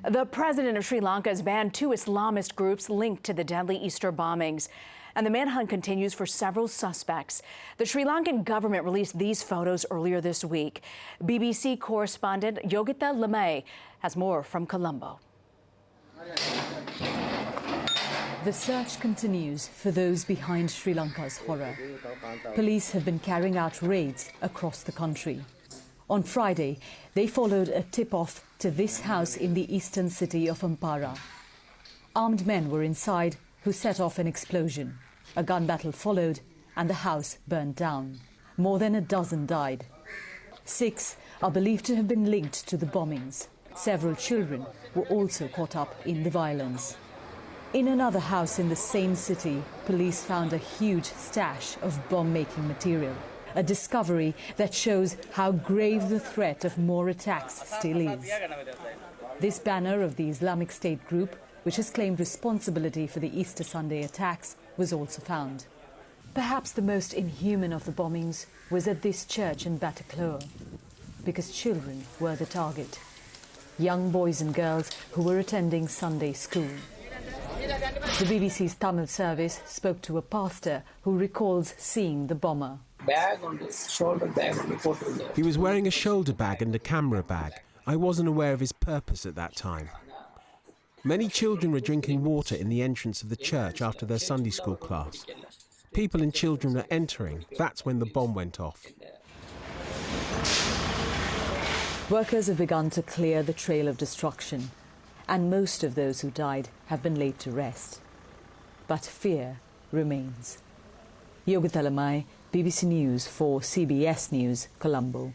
The president of Sri Lanka has banned two Islamist groups linked to the deadly Easter bombings. And the manhunt continues for several suspects. The Sri Lankan government released these photos earlier this week. BBC correspondent Yogita Limaye has more from Colombo. The search continues for those behind Sri Lanka's horror. Police have been carrying out raids across the country. On Friday, they followed a tip-off to this house in the eastern city of Ampara. Armed men were inside who set off an explosion. A gun battle followed and the house burned down. More than a dozen died. 6 are believed to have been linked to the bombings. Several children were also caught up in the violence. In another house in the same city, police found a huge stash of bomb-making material. A discovery that shows how grave the threat of more attacks still is. This banner of the Islamic State group, which has claimed responsibility for the Easter Sunday attacks, was also found. Perhaps the most inhuman of the bombings was at this church in Batacloa, because children were the target. Young boys and girls who were attending Sunday school. The BBC's Tamil service spoke to a pastor who recalls seeing the bomber. Bag on his shoulder bag on the photo there. He was wearing a shoulder bag and a camera bag. I wasn't aware of his purpose at that time. Many children were drinking water in the entrance of the church after their Sunday school class. People and children were entering. That's when the bomb went off. Workers have begun to clear the trail of destruction, and most of those who died have been laid to rest. But fear remains. Yogita Limaye, BBC News for CBS News, Colombo.